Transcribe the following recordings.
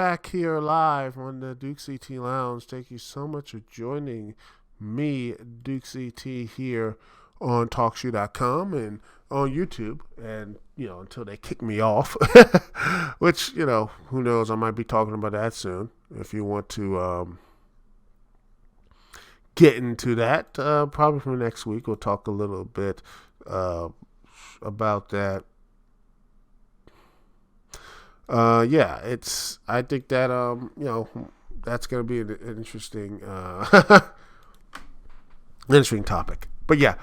back here live on the Dukect Lounge. Thank you so much for joining me, Dukect, here on TalkShoe.com and on YouTube. And, until they kick me off, which, who knows, I might be talking about that soon. If you want to get into that, probably for next week, we'll talk a little bit about that. I think that, that's going to be an interesting, interesting topic. But yet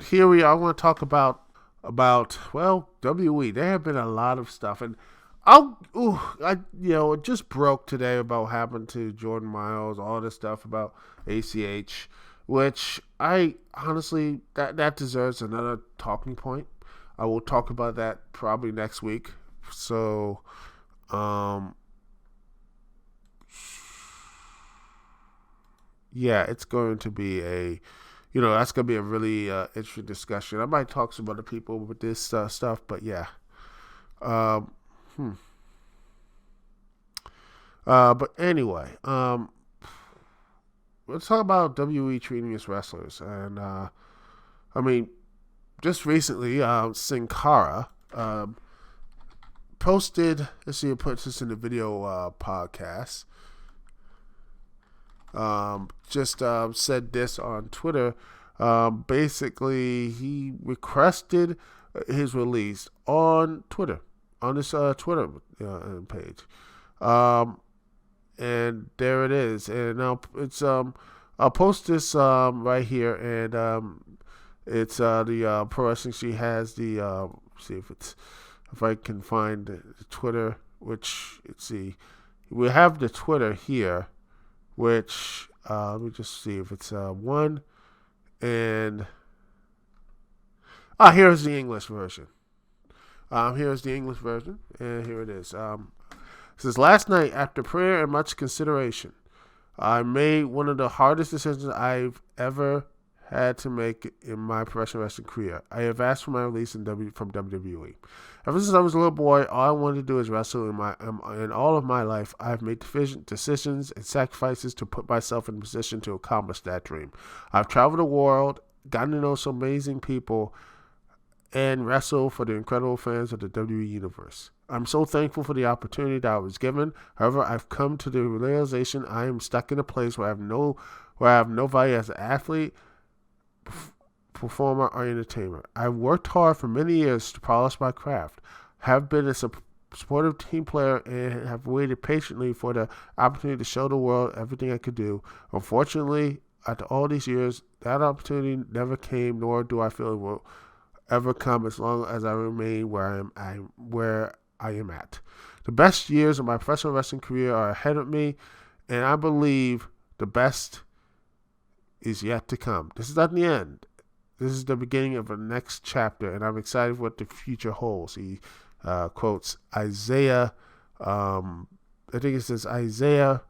here we are. I want to talk about WE. There have been a lot of stuff, and it just broke today about what happened to Jordan Miles, all this stuff about ACH, which I honestly, that deserves another talking point. I will talk about that probably next week. So, it's going to be that's going to be a really interesting discussion. I might talk to some other people with this stuff, but yeah. But anyway, let's talk about WE treating its wrestlers. And, just recently, Cara, posted, let's see, it puts this in the video podcast. Said this on Twitter. Basically, he requested his release on Twitter, on his Twitter page. And there it is. And now it's I'll post this right here, and it's the Pro Wrestling. She has the see if I can find the Twitter, which, let's see. We have the Twitter here, which, let me just see if it's one. And, here's the English version. And here it is. It says, last night, after prayer and much consideration, I made one of the hardest decisions I've ever had to make in my professional wrestling career. I have asked for my release from WWE. Ever since I was a little boy, all I wanted to do is wrestle. In all of my life, I have made decisions and sacrifices to put myself in a position to accomplish that dream. I've traveled the world, gotten to know some amazing people, and wrestle for the incredible fans of the WWE Universe. I'm so thankful for the opportunity that I was given. However, I've come to the realization I am stuck in a place where I have no value as an athlete, performer, or entertainer. I've worked hard for many years to polish my craft, have been a supportive team player, and have waited patiently for the opportunity to show the world everything I could do. Unfortunately, after all these years, that opportunity never came, nor do I feel it will ever come as long as I remain where I am at. The best years of my professional wrestling career are ahead of me, and I believe the best is yet to come. This is not the end. This is the beginning of a next chapter, and I'm excited for what the future holds. He quotes Isaiah, I think it says Isaiah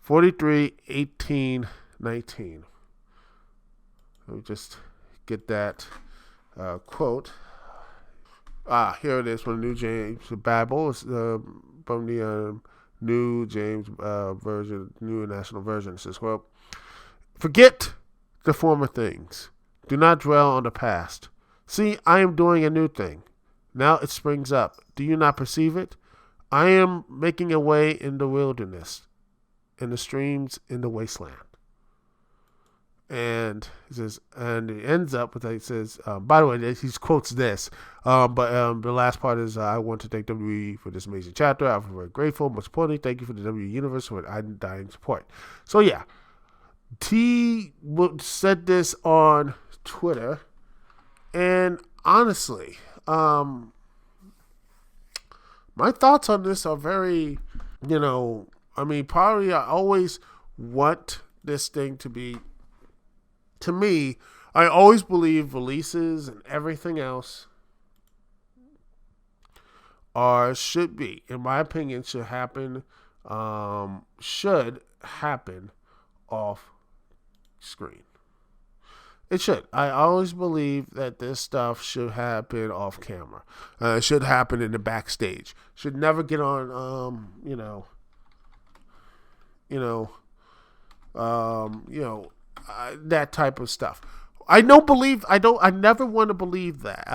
43:18, 19. Let me just get that quote. Here it is from the New James Bible. It's from the New James version, New International Version. It says, quote, forget the former things. Do not dwell on the past. See, I am doing a new thing. Now it springs up. Do you not perceive it? I am making a way in the wilderness, in the streams in the wasteland. And it says, and it ends up with, it says, by the way, he quotes this, but the last part is, I want to thank WWE for this amazing chapter. I'm very grateful. Most importantly, thank you for the WWE Universe for undying support. So yeah, T said this on Twitter, and honestly, my thoughts on this are very, probably I always want this thing to be, to me, I always believe releases and everything else should be, in my opinion, should happen off screen. It should. I always believe that this stuff should happen off camera. It should happen in the backstage. Should never get on, you know, that type of stuff. I don't believe. I don't. I never want to believe that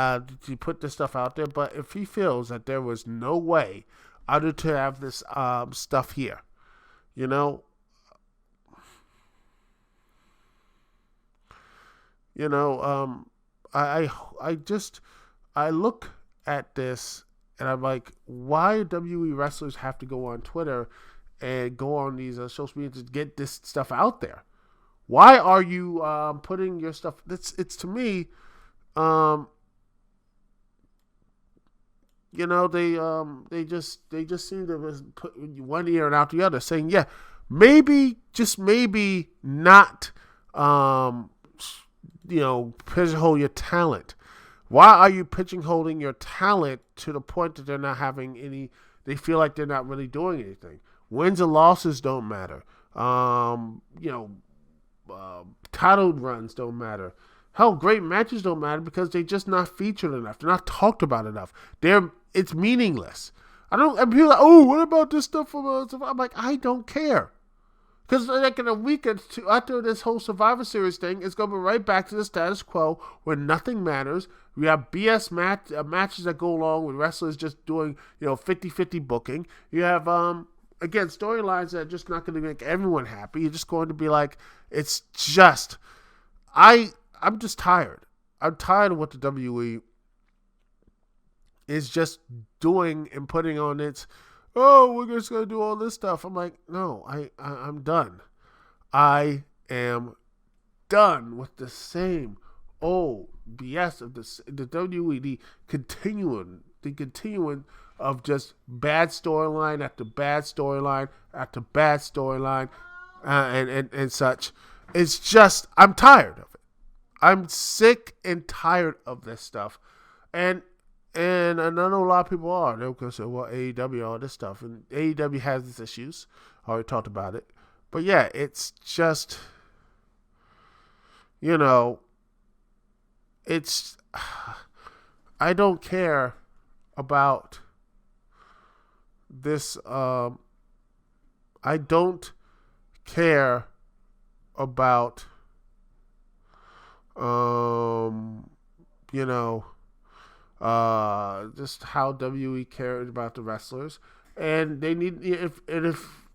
to put this stuff out there. But if he feels that there was no way other to have this stuff here, you know, you know, I just I look at this and I'm like, why do WWE wrestlers have to go on Twitter and go on these social media to get this stuff out there? Why are you putting your stuff? It's to me, um, they just seem to put one ear and out the other, saying, yeah, maybe just maybe not, pigeonhole your talent. Why are you pigeonholing your talent to the point that they're not having any? They feel like they're not really doing anything. Wins and losses don't matter. Title runs don't matter. Hell, great matches don't matter because they're just not featured enough. They're not talked about enough. It's meaningless. I don't. And people are like, oh, what about this stuff from? I'm like, I don't care. Because like in a week or two after this whole Survivor Series thing, it's going to be right back to the status quo where nothing matters. We have BS matches that go along with wrestlers just doing 50-50 booking. You have again storylines that are just not going to make everyone happy. You're just going to be like, it's just I'm just tired. I'm tired of what the WWE is just doing and putting on its. Oh, we're just gonna do all this stuff. I'm like, no, I'm done. I am done with the same old BS of the WWE, the continuing of just bad storyline after bad storyline after bad storyline, and such. It's just I'm tired of it. I'm sick and tired of this stuff, and I know a lot of people are. They're going to say, well, AEW, all this stuff. And AEW has its issues. I already talked about it. But yeah, it's just, it's, I don't care about this. I don't care about, just how WWE cares about the wrestlers, and they need if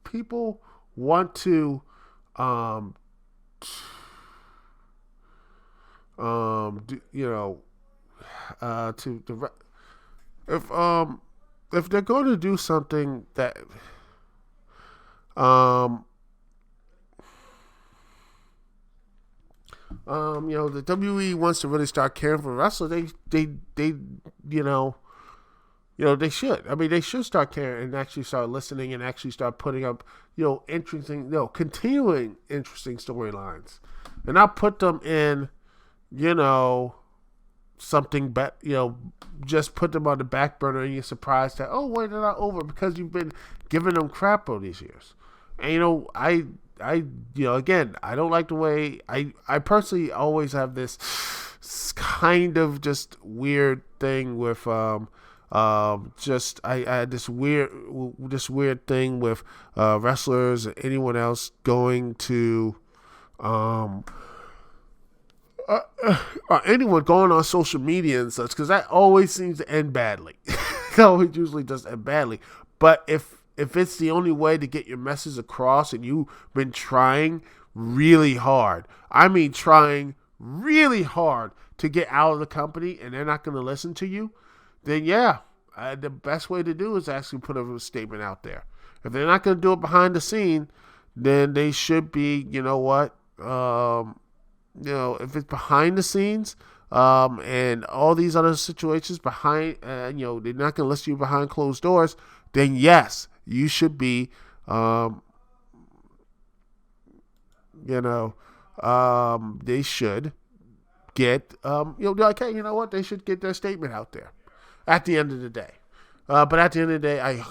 people want to if they're going to do something that the WWE wants to really start caring for wrestlers. They they should. I mean, they should start caring and actually start listening and actually start putting up, interesting, continuing interesting storylines, and not put them in, something just put them on the back burner and you're surprised that, oh, wait, they're not over because you've been giving them crap all these years. And again, I don't like the way I personally always have this kind of just weird thing with I had this weird thing with wrestlers and anyone else going to anyone going on social media and such, because that always seems to end badly. It always usually does end badly. But if it's the only way to get your message across and you've been trying really hard, trying really hard to get out of the company and they're not going to listen to you, then yeah, the best way to do is actually put a statement out there. If they're not going to do it behind the scene, then they should be, if it's behind the scenes, and all these other situations behind, they're not going to listen to you behind closed doors, then yes, you should be, they should get, okay, you know what, they should get their statement out there at the end of the day. But at the end of the day,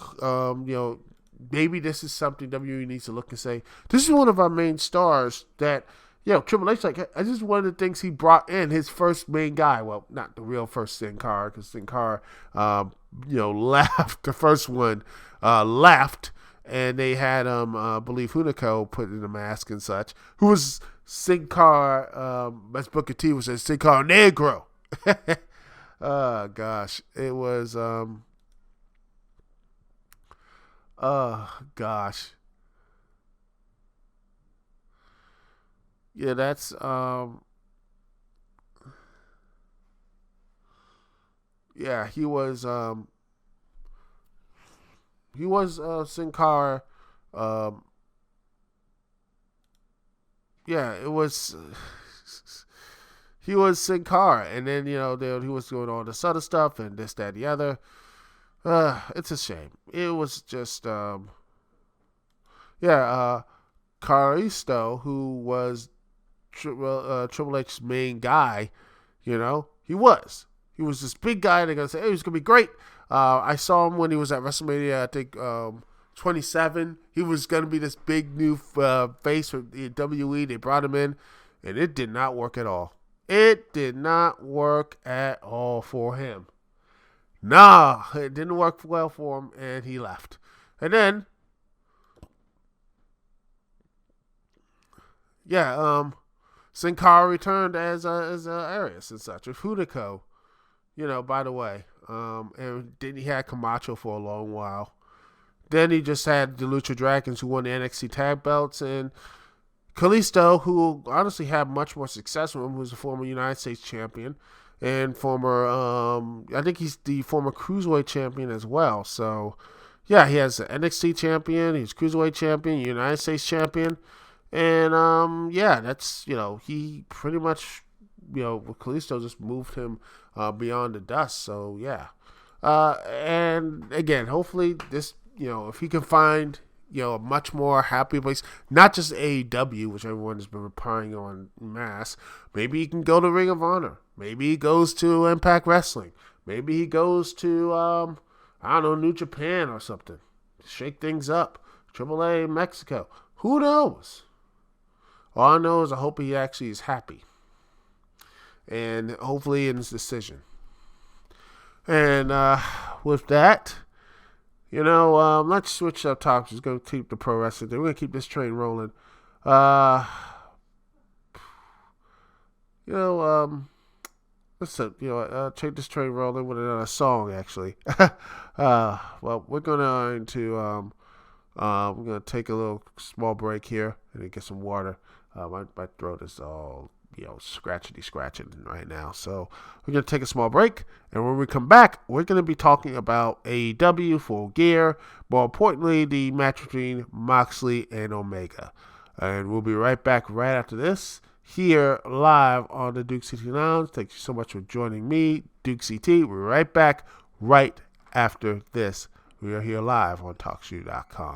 maybe this is something WWE needs to look and say, this is one of our main stars that, Triple H, like, I just one of the things he brought in, his first main guy. Well, not the real first Sin Cara, because Sin Cara, left. The first one left, and they had I believe Hunico put in a mask and such. Who was Sin Cara? As Booker T was, Sin Cara Negro. Oh gosh, it was. Oh gosh. Yeah, that's yeah, he was Sin Cara. Um yeah, it was he was Sin Cara, and then he was doing all this other stuff and this, that, and the other. It's a shame. It was just yeah, Caristo, who was Triple H's main guy, he was. He was this big guy. They're going to say, hey, he's going to be great. I saw him when he was at WrestleMania, I think, 27. He was going to be this big new face for the WWE. They brought him in, and it did not work at all. It did not work at all for him. Nah, it didn't work well for him, and he left. And then, Sin Cara returned as Arius and such with Hunico. By the way, and then he had Camacho for a long while. Then he just had the Lucha Dragons, who won the NXT tag belts, and Kalisto, who honestly had much more success with him, who was a former United States champion and former, I think he's the former Cruiserweight champion as well. So, yeah, he has the NXT champion, he's Cruiserweight champion, United States champion, and that's he pretty much with Kalisto just moved him beyond the dust. So yeah, and again, hopefully this if he can find a much more happy place, not just AEW, which everyone has been relying on mass. Maybe he can go to Ring of Honor. Maybe he goes to Impact Wrestling. Maybe he goes to I don't know, New Japan or something. Shake things up. AAA Mexico. Who knows? All I know is I hope he actually is happy. And hopefully in his decision. And with that, let's switch up topics. Just going to keep the pro wrestling thing. We're going to keep this train rolling. Let's take this train rolling with another song, actually. Well, we're going to take a little small break here and get some water. My throat is all scratching right now. So we're going to take a small break, and when we come back, we're going to be talking about AEW, Full Gear, more importantly, the match between Moxley and Omega. And we'll be right back right after this, here live on the Dukect Lounge. Thank you so much for joining me, Duke CT. We're right back right after this. We are here live on TalkShoe.com.